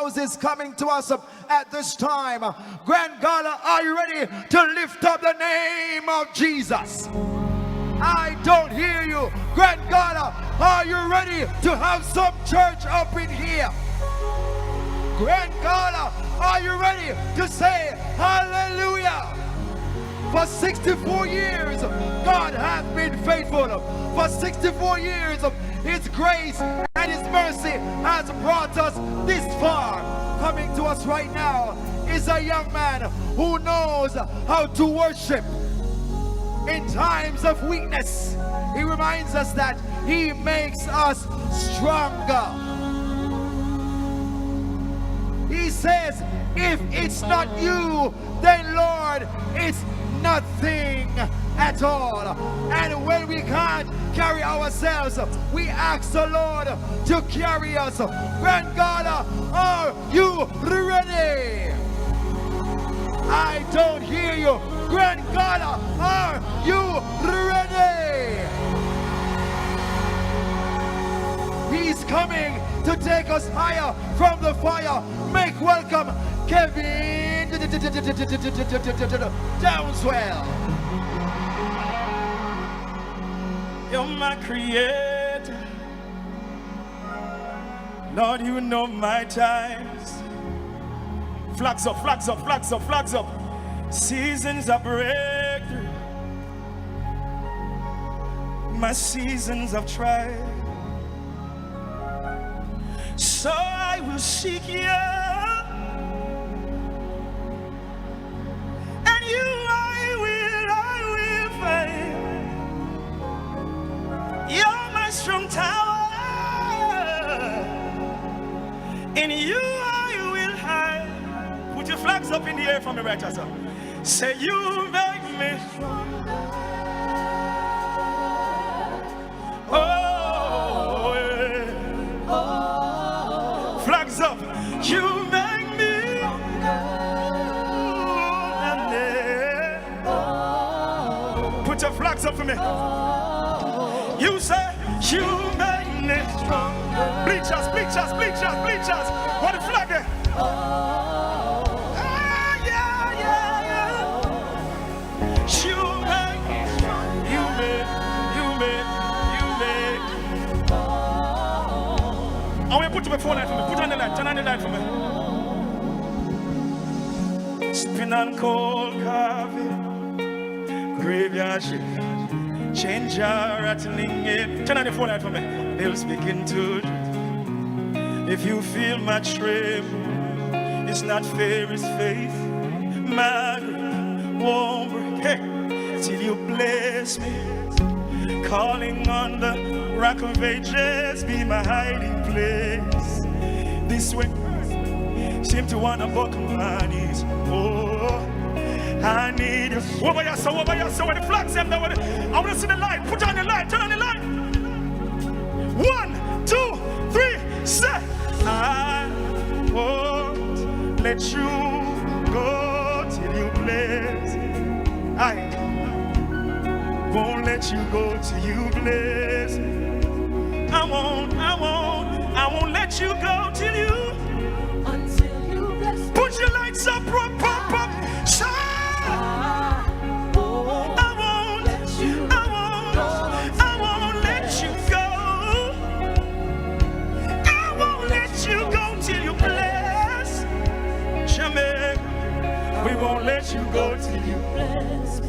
houses coming to us at this time. Grand Gala, are you ready to lift up the name of Jesus? I don't hear you. Grand Gala, are you ready to have some church up in here? Grand Gala, are you ready to say hallelujah? For 64 years, God has been faithful. For 64 years, His grace and His mercy has brought us this far. Coming to us right now is a young man who knows how to worship in times of weakness. He reminds us that He makes us stronger. He says, if it's not you, then Lord, it's nothing at all. And when we can't carry ourselves, we ask the Lord to carry us. Grand Gala, are you ready? I don't hear you. Grand Gala, are you ready? He's coming to take us higher from the fire. Make welcome Kevin Downswell. You're my creator. Lord, you know my times. Flags up, flags up, flags up, flags up. Seasons of breakthrough. My seasons of trial. So I will seek you. And you I will find. You're my strong tower. In you I will hide. Put your flags up in the air for me, right, sir. Say you make me stronger. Oh, yeah. Oh. Flags up. You make me stronger. Oh. Put your flags up for me. Oh. You say you make me stronger. Bleachers, bleachers, bleachers, bleachers. What the flag there? Oh. I want to put my phone light for me. Put on the light. Turn on the light for me. Spin on cold coffee. Graveyard shift. Change your rattling it. Turn on the phone light for me. They'll speaking to you. If you feel my tremble, it's not fair, it's faith. My won't break. Hey, till you bless me. Calling on the rock of ages, be my hiding place. This way, seem to wanna buckle my knees. Oh, I need you. Over your soul, where the flags them. I wanna see the light. Put on the light, turn on the light. 1, 2, 3, set. I won't let you go till you bless. I won't let you go till you bless. I won't let you go till you. Until you bless. Put your lights up, pop, pop, pop. Shine. I won't let you go. I won't let you go. I won't let you go till you bless. Jamaica, we won't let you go till you bless.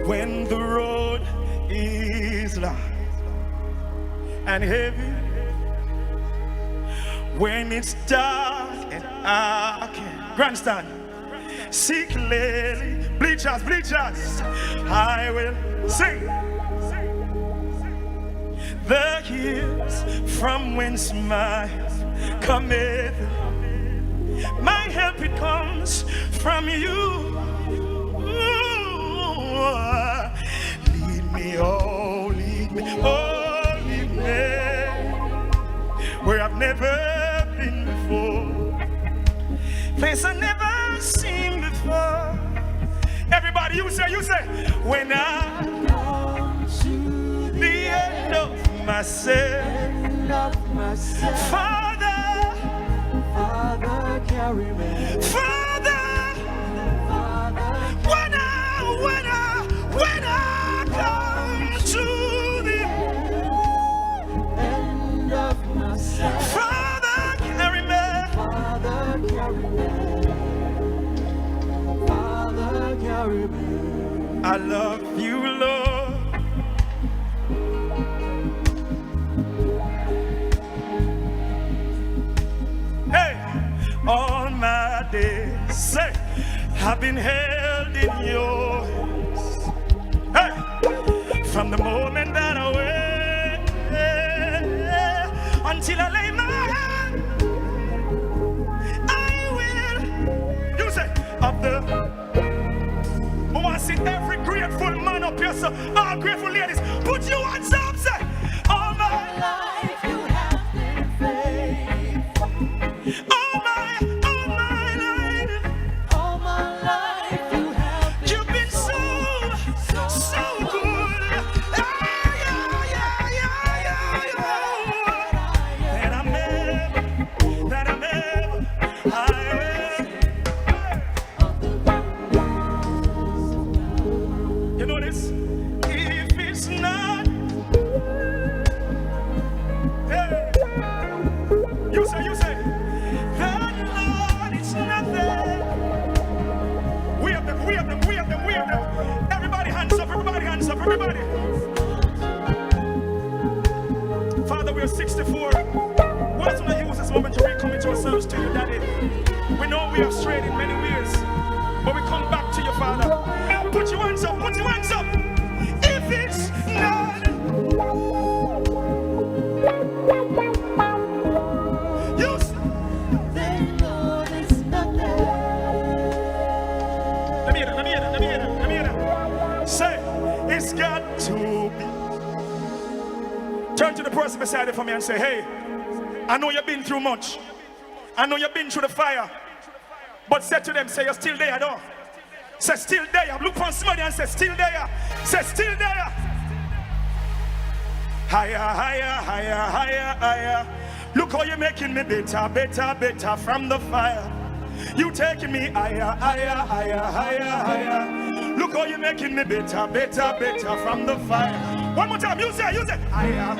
When the road is long and heavy, when it's dark and I can't grandstand, see clearly, bleachers, bleachers, I will sing. The hills from whence my help cometh, my help it comes from you. Lead me, oh, lead me, oh, lead me, where I've never been before, place I've never seen before. Everybody, you say, when I come to the end of my myself. Father, Father, carry me. Father, when I come to the End of myself. Father, carry me. Father, carry me. Father, carry me. I love you, Lord. Hey, all my days, say, I've been held in your hands. Hey, from the moment that I wake until I lay my head, I will. You say, of the. I want to see every grateful man up here, so all grateful ladies, put your hands up, say, all my Life you have been faithful. all my life, All my life you have been you've been so good. That I'm ever, I will. You know this? If it's not, hey, you say, that Lord, it's nothing. We have them. Everybody hands up, everybody. Father, we are 64. We just want to use this moment to recommit ourselves to you, Daddy. We know we are strayed in many ways, but we come back to you, Father. Put your hands up. If it's not, you say, then Lord is nothing. let me hear that. Say, it's got to be. Turn to the person beside you for me and say, hey, I know you've been through much. I know you've been through the fire. But say to them, say, you're still there, though. Say, still there. Look for somebody and say, still there. Say, still there. Higher. Look how you're making me better from the fire. You taking me higher. Look how you're making me better from the fire. One more time, you say, higher.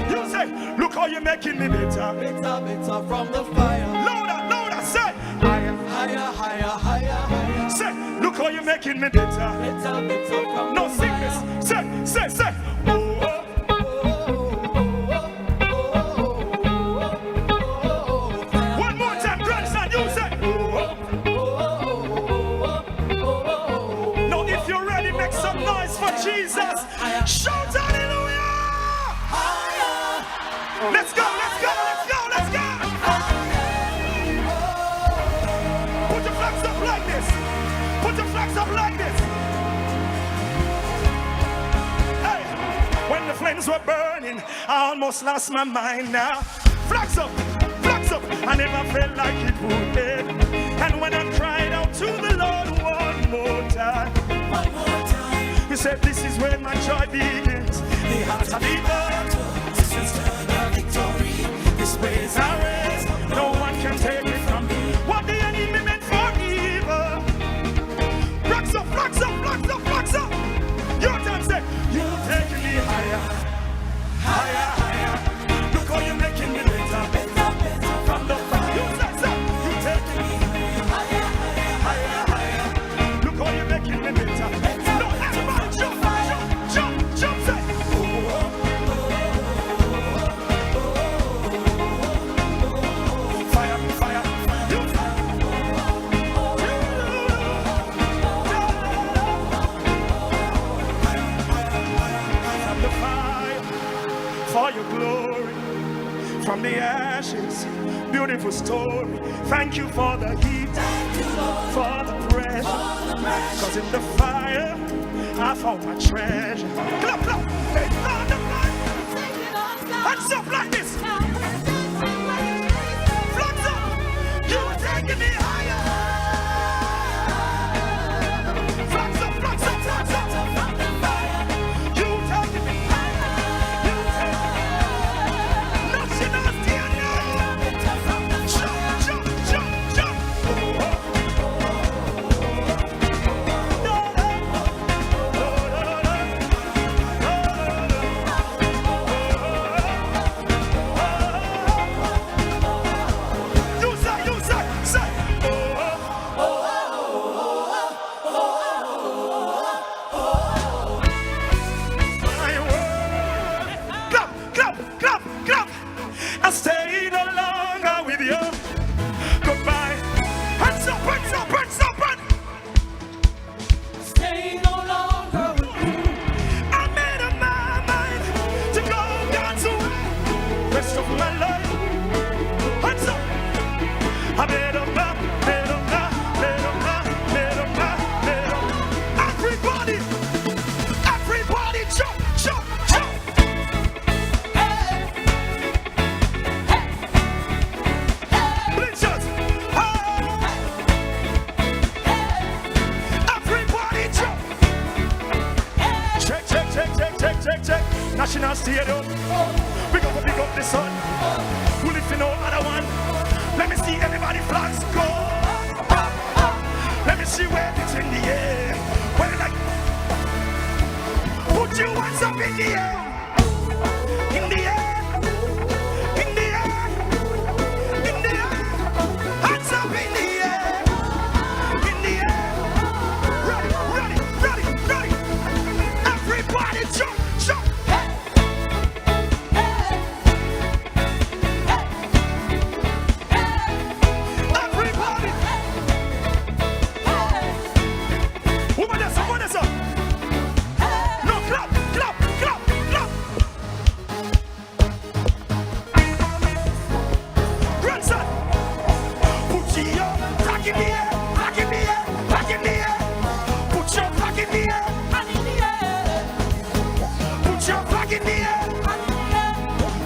You say, look how you're making me better From the fire. Louder, say, higher. Say, look how you're making me better. From No the sickness. Say. Oh. One more time, grandson, you say. No, if you're ready, make some noise for Jesus. Shout hallelujah! Let's go. Put your flags up like this. Hey, when the flames were burning, I almost lost my mind now. Flags up. I never felt like it would end. And when I cried out to the Lord one more time, He said, this is where my joy begins. The heart of the battle, this is the victory. This way is our race. No one can take it from me. What the enemy meant for evil. Flags up. Your time, say, you taking me higher. Look how you're making me better from the fire. You say, you taking me higher. Look how you're making me better. No, everybody jump, say. Fire. You say. From the fire, for your glory, from the ashes, beautiful story. Thank you for the heat, for the pressure. Cause in the fire, I found my treasure. Clap. Hey, on the fire. Hands up like this. Flags up. You are taking me higher. Flags up. You taking me higher. rest of my life. Hands up. I better not, better not, better not, better not, better. Everybody, everybody jump, jump, jump. Blitzers. Everybody jump. Check, check, check, check, check, check, check. National Stadium. Pick up the sun. We'll lift no other one. Let me see everybody flags go. Let me see where it's in the air. Where like put your hands up in the air. In the air. In the air. In the air. Hands up in the air. In the air. Ready, ready, ready, ready. Everybody jump, jump.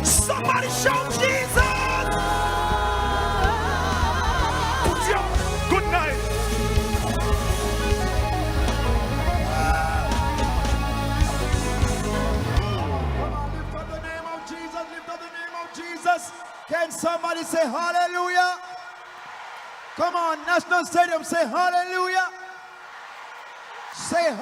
Somebody shout Jesus! Good night. Lift up the name of Jesus, lift up the name of Jesus. Can somebody say hallelujah? Come on, National Stadium, say hallelujah. Say hallelujah.